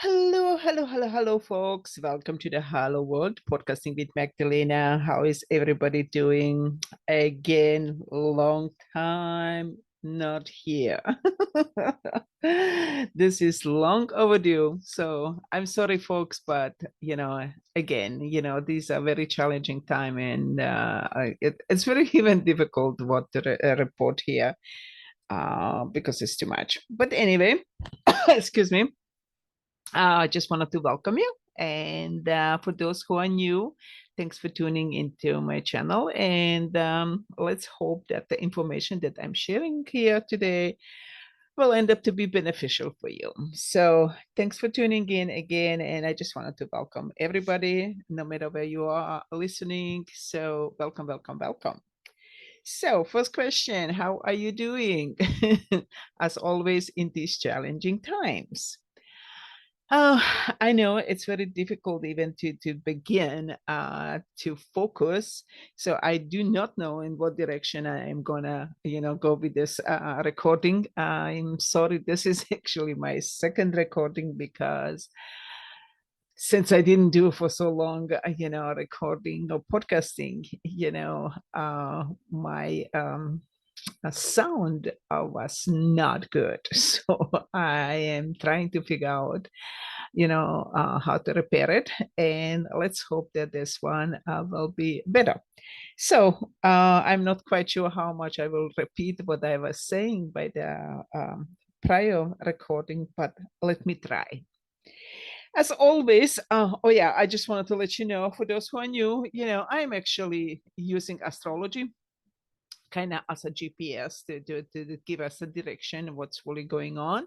Hello, hello, hello, hello, folks. Welcome to the Hello World, podcasting with Magdalena. How is everybody doing? Again, long time not here. This is long overdue. So I'm sorry, folks, but again, these are very challenging time, and it's very even difficult what to report here because it's too much. But anyway, excuse me. I just wanted to welcome you. And for those who are new, thanks for tuning into my channel. And let's hope that the information that I'm sharing here today will end up to be beneficial for you. So thanks for tuning in again. And I just wanted to welcome everybody, no matter where you are listening. So welcome, welcome, welcome. So, first question, how are you doing? As always, in these challenging times. Oh, I know it's very difficult even to begin to focus. So I do not know in what direction I am gonna, go with this recording. I'm sorry, this is actually my second recording because since I didn't do for so long, recording or podcasting, my sound was not good. So I am trying to figure out how to repair it. And let's hope that this one will be better. So I'm not quite sure how much I will repeat what I was saying by the prior recording, but let me try. As always, oh yeah, I just wanted to let you know, for those who are new, I'm actually using astrology kind of as a GPS to give us a direction what's really going on.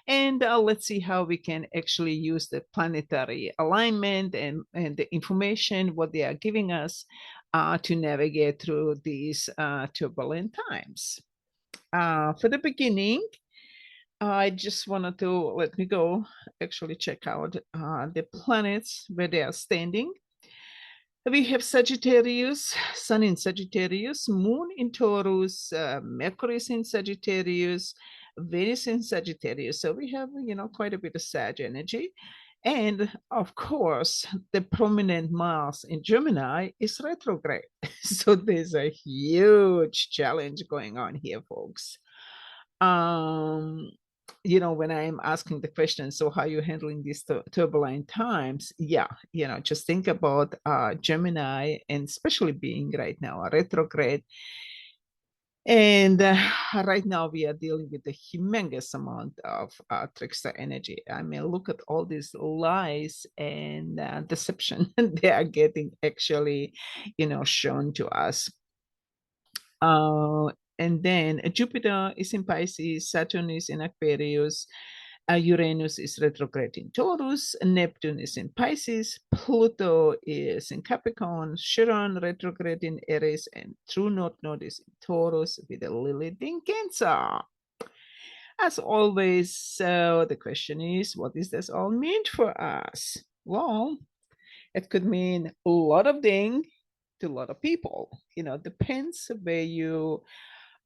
And let's see how we can actually use the planetary alignment and the information, what they are giving us to navigate through these turbulent times. For the beginning, I just wanted to let me go actually check out the planets where they are standing. We have Sagittarius, Sun in Sagittarius, Moon in Taurus, Mercury is in Sagittarius, Venus in Sagittarius. So we have, quite a bit of Sag energy. And of course, the prominent Mars in Gemini is retrograde. So there's a huge challenge going on here, folks. When I'm asking the question, so how are you handling these turbulent times? Yeah, just think about Gemini, and especially being right now a retrograde. And right now we are dealing with a humongous amount of trickster energy. I mean, look at all these lies and deception they are getting actually, shown to us. And then Jupiter is in Pisces, Saturn is in Aquarius, Uranus is retrograde in Taurus, Neptune is in Pisces, Pluto is in Capricorn, Chiron retrograde in Aries, and true North Node is in Taurus with a Lilith in Cancer. As always, so the question is, what does this all mean for us? Well, it could mean a lot of things to a lot of people. Depends where you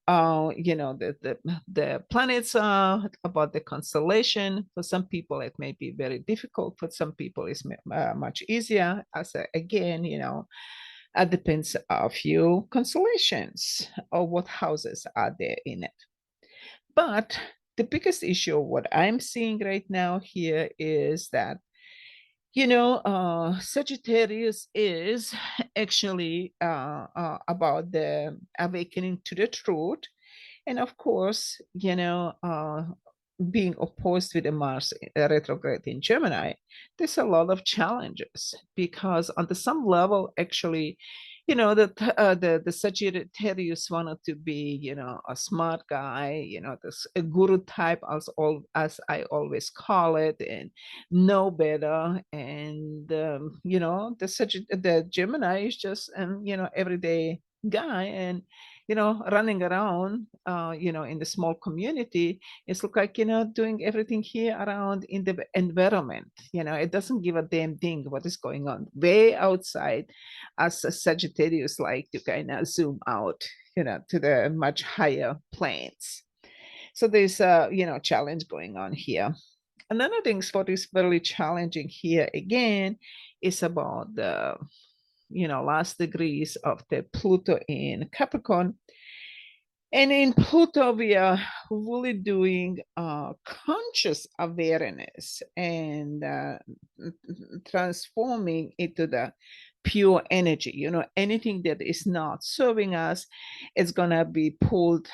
the planets are, about the constellation. For some people it may be very difficult, for some people it's much easier. Again, it depends a few constellations or what houses are there in it. But the biggest issue what I'm seeing right now here is that Sagittarius is actually about the awakening to the truth. And of course, being opposed with the Mars retrograde in Gemini, there's a lot of challenges because on the some level, actually, the Sagittarius wanted to be, a smart guy, this a guru type, as I always call it, and know better. And the Gemini is just everyday guy, and running around, in the small community, it's look like, doing everything here around in the environment. It doesn't give a damn thing what is going on way outside, as a Sagittarius like to kind of zoom out, to the much higher planes. So there's a, challenge going on here. another thing what is very challenging here again is about the last degrees of the Pluto in Capricorn. And in Pluto, we are really doing conscious awareness and transforming into the pure energy. Anything that is not serving us is going to be pulled,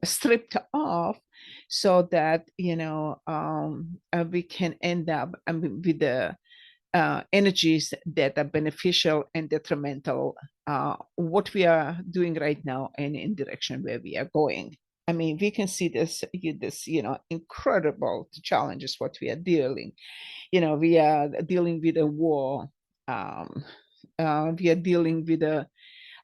stripped off so that, we can end up with the energies that are beneficial and detrimental, what we are doing right now and in direction where we are going. I mean, we can see this incredible challenges what we are dealing. We are dealing with a war. We are dealing with the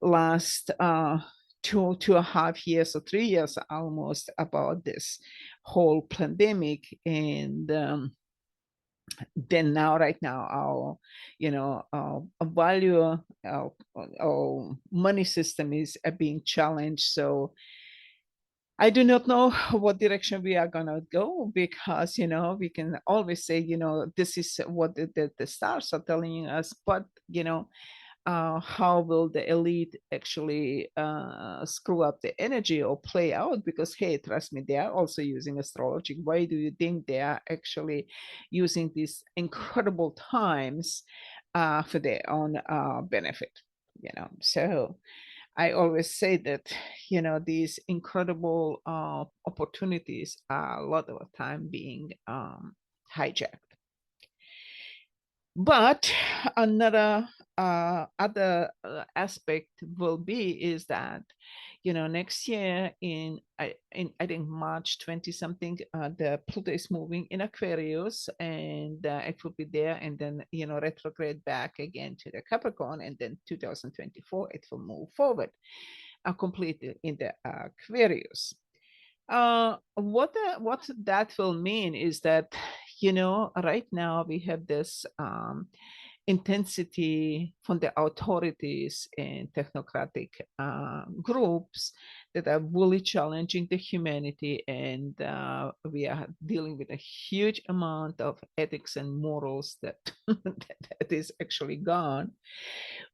last 2.5 years or 3 years almost about this whole pandemic, and then now right now our value, our money system is being challenged. So I do not know what direction we are going to go, because we can always say this is what the stars are telling us, but how will the elite actually screw up the energy or play out? Because, hey, trust me, they are also using astrology. Why do you think they are actually using these incredible times for their own benefit? So I always say that these incredible opportunities are a lot of the time being hijacked. But another other aspect will be is that next year in I think March 20 something, the Pluto is moving in Aquarius, and it will be there, and then retrograde back again to the Capricorn, and then 2024 it will move forward completely in the Aquarius. What that will mean is that right now we have this intensity from the authorities and technocratic groups that are really challenging the humanity, and we are dealing with a huge amount of ethics and morals that that is actually gone.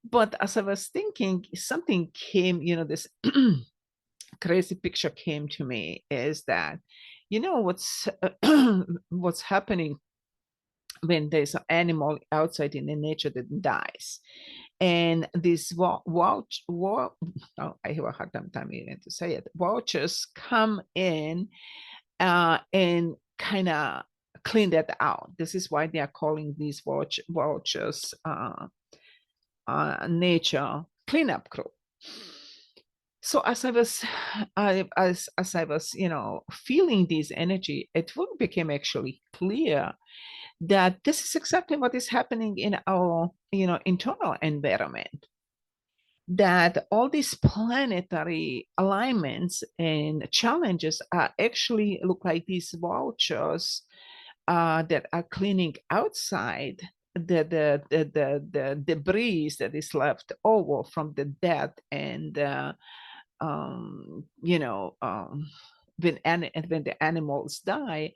But as I was thinking, something came, this crazy picture came to me, is that what's what's happening when there's an animal outside in the nature that dies, and these oh, I have a hard time even to say it, vultures come in and kind of clean that out. This is why they are calling these vultures nature cleanup crew. So as I was feeling this energy, it became actually clear that this is exactly what is happening in our internal environment. That all these planetary alignments and challenges are actually look like these vultures that are cleaning outside the debris that is left over from the death, and when the animals die,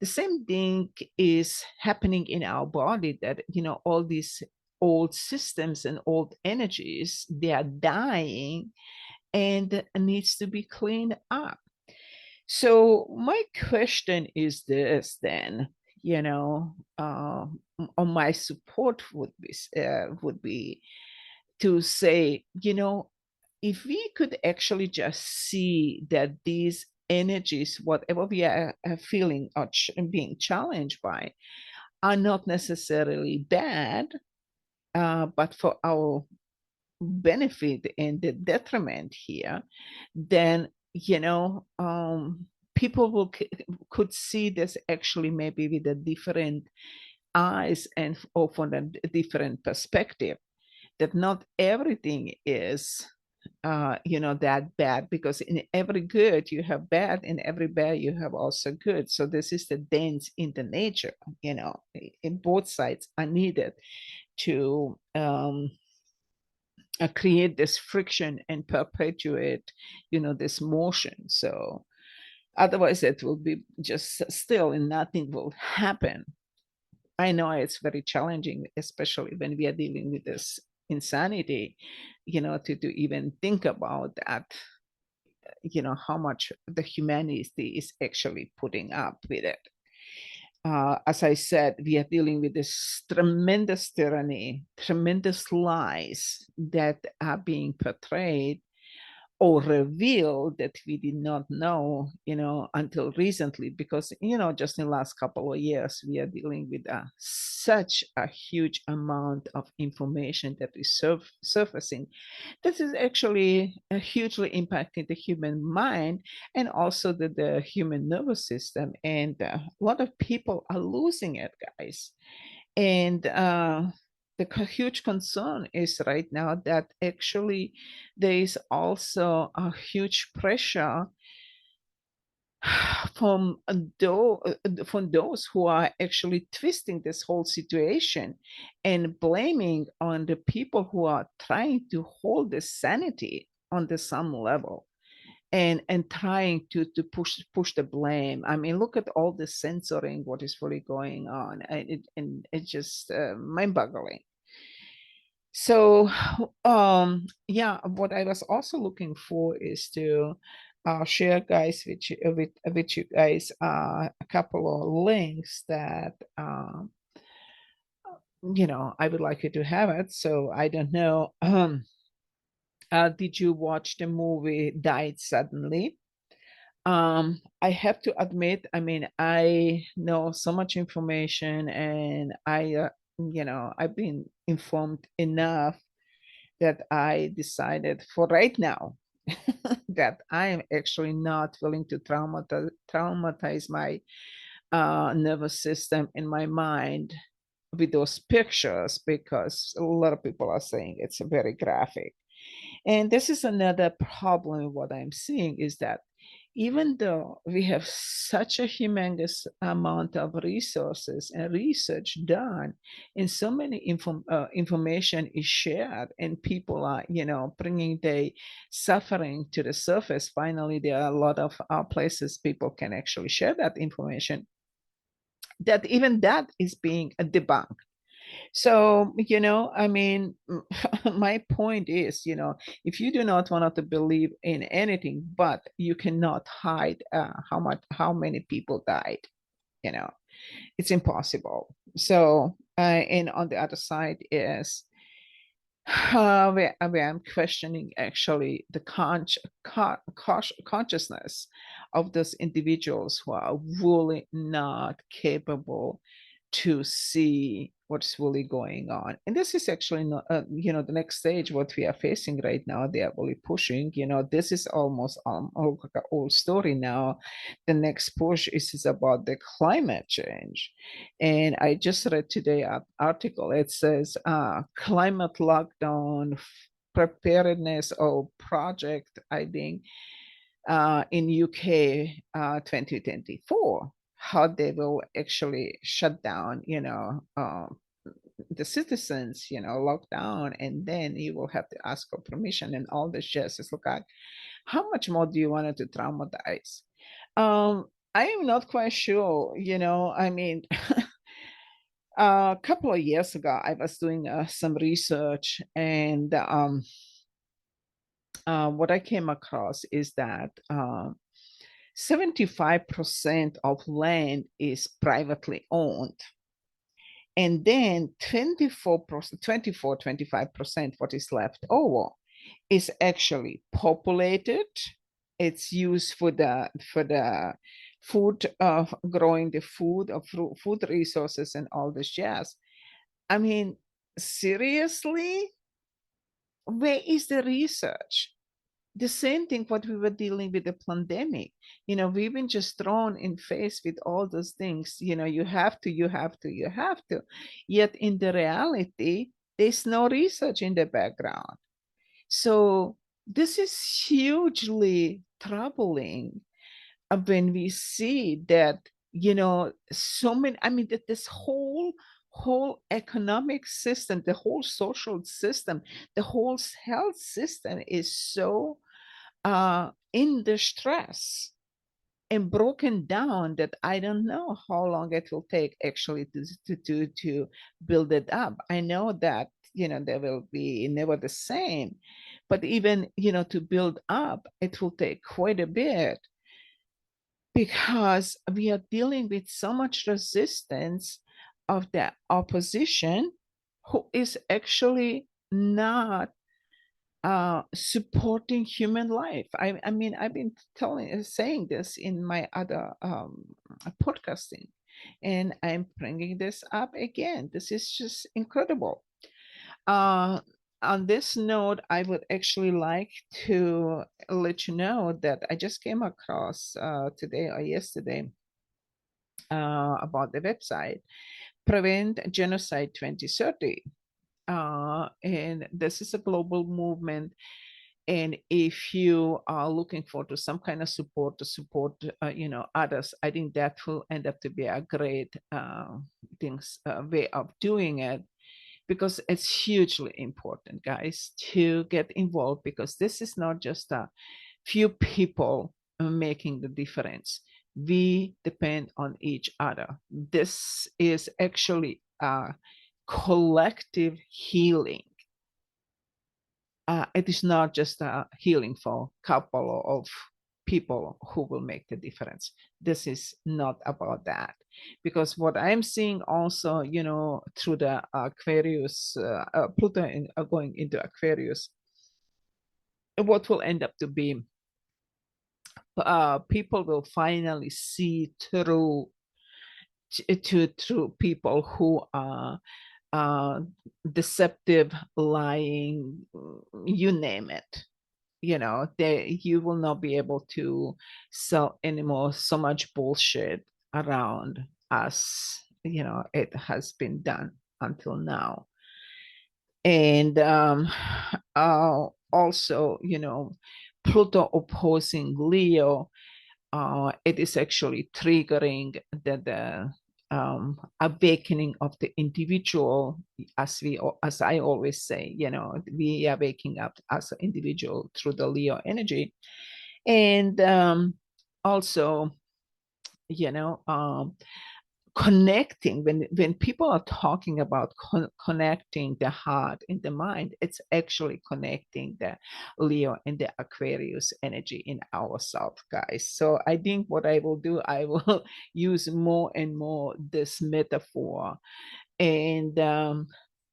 the same thing is happening in our body, that all these old systems and old energies, they are dying and needs to be cleaned up. So my question is this then, on my support would be to say, if we could actually just see that these energies, whatever we are feeling or being challenged by, are not necessarily bad, but for our benefit and the detriment here, then people could see this actually maybe with a different eyes and or from a different perspective, that not everything is that bad, because in every good you have bad, in every bad you have also good. So this is the dance in the nature, in both sides are needed to create this friction and perpetuate this motion. So Otherwise, it will be just still and nothing will happen. I know it's very challenging, especially when we are dealing with this insanity, to even think about that, how much the humanity is actually putting up with it. As I said, we are dealing with this tremendous tyranny, tremendous lies that are being portrayed or revealed that we did not know, until recently, because, just in the last couple of years, we are dealing with such a huge amount of information that is surfacing. This is actually hugely impacting the human mind and also the human nervous system. And a lot of people are losing it, guys. And the huge concern is right now that actually there is also a huge pressure from those who are actually twisting this whole situation and blaming on the people who are trying to hold the sanity on the some level, and trying to push the blame. I mean, look at all the censoring what is really going on, and it's just mind-boggling. So yeah, what I was also looking for is to share, guys, with you guys a couple of links that I would like you to have it. So I don't know, did you watch the movie Died Suddenly? I have to admit, I mean, I know so much information, and I've been informed enough that I decided for right now that I am actually not willing to traumatize my nervous system and my mind with those pictures, because a lot of people are saying it's very graphic. And this is another problem. What I'm seeing is that even though we have such a humongous amount of resources and research done, and so many information is shared, and people are, bringing the suffering to the surface. Finally, there are a lot of places people can actually share that information. That even that is being debunked. So, I mean, my point is, if you do not want to believe in anything, but you cannot hide how many people died, you know, it's impossible. So, and on the other side is where I'm questioning actually the consciousness of those individuals who are really not capable to see what's really going on. And this is actually not, the next stage, what we are facing right now, they are really pushing, this is almost like an old story now. The next push is about the climate change. And I just read today an article. It says climate lockdown preparedness or project, I think, in UK 2024, how they will actually shut down, the citizens, lock down, and then you will have to ask for permission and all this jazz. It's like, how much more do you want to traumatize? I am not quite sure, I mean, a couple of years ago, I was doing some research, and what I came across is that 75% of land is privately owned. And then 24%, 25% what is left over is actually populated. It's used for the food, growing the food, of food resources and all this jazz. I mean, seriously, where is the research? The same thing what we were dealing with the pandemic. We've been just thrown in face with all those things. You have to, you have to, you have to. Yet in the reality, there's no research in the background. So this is hugely troubling when we see that, so many, I mean, that this whole economic system, the whole social system, the whole health system is so in distress. and broken down that I don't know how long it will take actually to build it up. I know that they will be never the same, but even to build up, it will take quite a bit because we are dealing with so much resistance of the opposition who is actually not supporting human life. I mean, I've been saying this in my other podcasting, and I'm bringing this up again. This is just incredible. Uh, on this note, I would actually like to let you know that I just came across today or yesterday about the website Prevent Genocide 2030. And this is a global movement. And if you are looking for to some kind of support to support, others, I think that will end up to be a great way of doing it, because it's hugely important, guys, to get involved, because this is not just a few people making the difference. We depend on each other. This is actually a collective healing. It is not just a healing for a couple of people who will make the difference. This is not about that, because what I'm seeing also, through the Aquarius, Pluto going into Aquarius, what will end up to be, people will finally see through to people who are deceptive, lying, you name it. You will not be able to sell anymore so much bullshit around us. It has been done until now. And also, Pluto opposing Leo, it is actually triggering the awakening of the individual, as I always say. We are waking up as an individual through the Leo energy. And also, connecting, when people are talking about connecting the heart and the mind, it's actually connecting the Leo and the Aquarius energy in ourselves, guys. So I think what I will do, I will use more and more this metaphor. And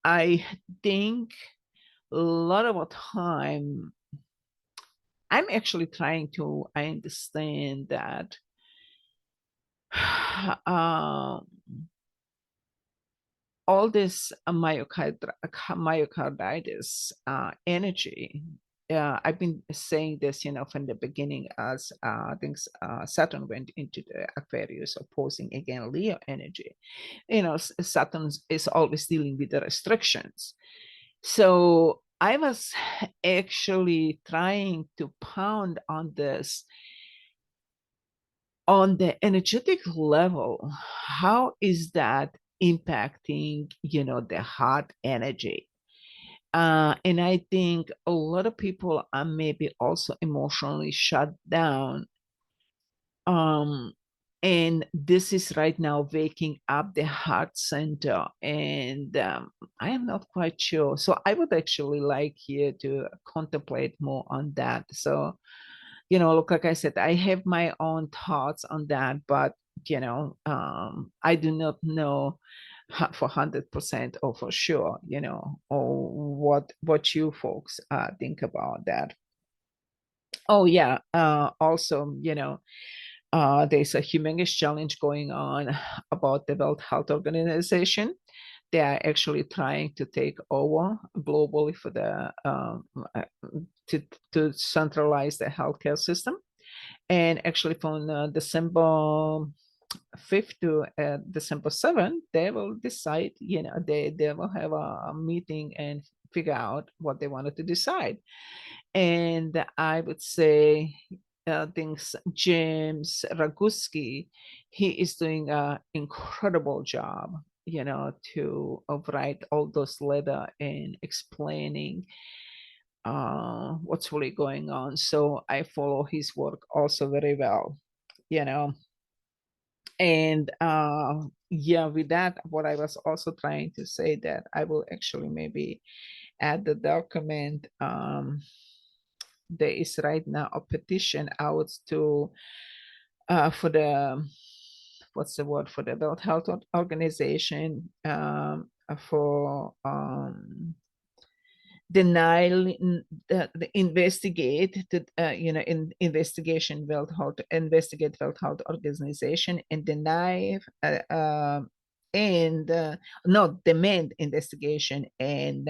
I think a lot of the time I'm actually trying to understand that all this myocarditis energy. I've been saying this, from the beginning, as things Saturn went into the Aquarius, opposing again Leo energy. Saturn is always dealing with the restrictions. So I was actually trying to pound on this on the energetic level. How is that impacting the heart energy? And I think a lot of people are maybe also emotionally shut down, and this is right now waking up the heart center. And I am not quite sure, so I would actually like you to contemplate more on that. So look, like I said, I have my own thoughts on that, but I do not know for 100% or for sure, or what you folks think about that. Oh yeah, also, there's a humongous challenge going on about the World Health Organization. They are actually trying to take over globally for the to centralize the healthcare system. And actually, from December 5th to December 7th, they will decide. They will have a meeting and figure out what they wanted to decide. And I would say, things James Raguski, he is doing an incredible job, to write all those letters and explaining what's really going on. So I follow his work also very well. And yeah, with that, what I was also trying to say that I will actually maybe add the document. There is right now a petition out to for the what's the word, for the World Health Organization, for denial, the investigate the investigation World Health investigate World Health Organization and deny and no, demand investigation and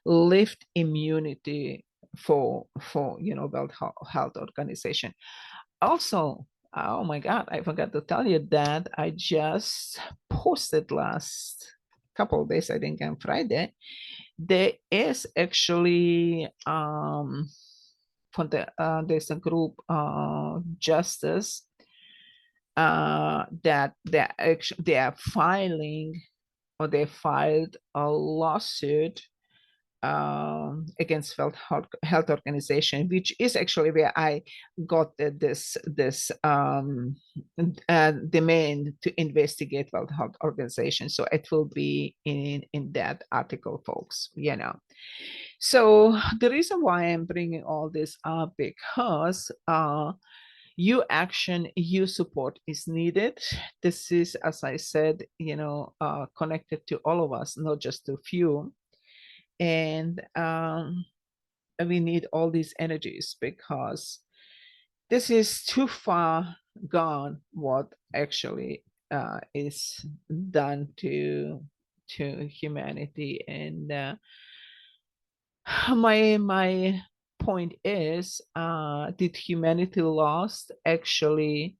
lift immunity for World Health Organization. Also, oh my God, I forgot to tell you that I just posted last couple of days, I think on Friday. There is actually there's a group, Justice, that they are filing, or they filed a lawsuit against World Health Organization, which is actually where I got this demand to investigate World Health Organization. So it will be in that article, folks. So the reason why I'm bringing all this up, because your action, your support is needed. This is, as I said, connected to all of us, not just to few. And we need all these energies, because this is too far gone what actually is done to humanity. And my point is, did humanity lost actually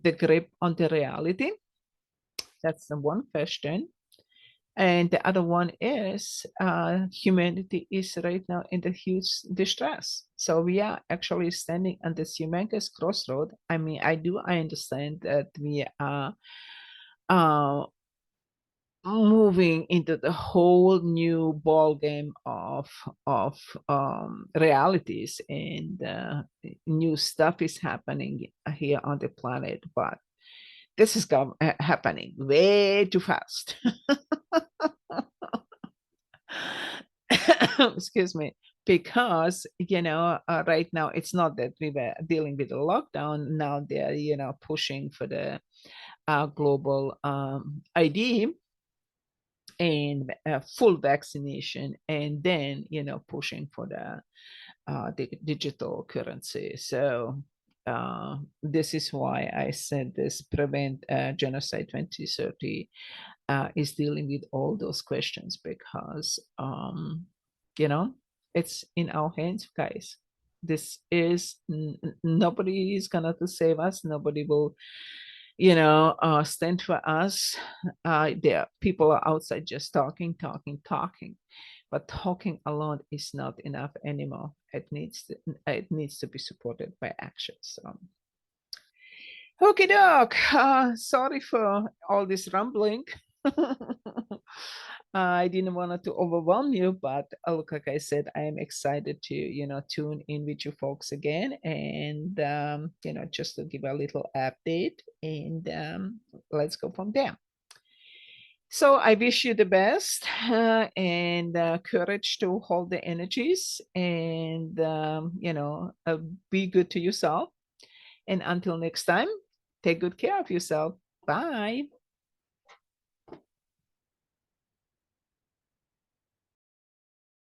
the grip on the reality? That's the one question. And the other one is, humanity is right now in the huge distress. So we are actually standing on this humongous crossroad. I mean, I understand that we are moving into the whole new ball game of realities, and new stuff is happening here on the planet, but this is happening way too fast. Excuse me. Because right now it's not that we were dealing with a lockdown. Now they're pushing for the global ID and full vaccination, and then pushing for the digital currency. So this is why I said this Prevent Genocide 2030 is dealing with all those questions, because it's in our hands, guys. This is nobody is gonna to save us. Nobody will stand for us. There people are outside just talking, but talking alone is not enough anymore. It needs to be supported by action. So okie doke. Sorry for all this rambling. I didn't want to overwhelm you, but look, like I said, I am excited to tune in with you folks again, and just to give a little update, and let's go from there. So I wish you the best, and courage to hold the energies, and be good to yourself. And until next time, take good care of yourself. Bye.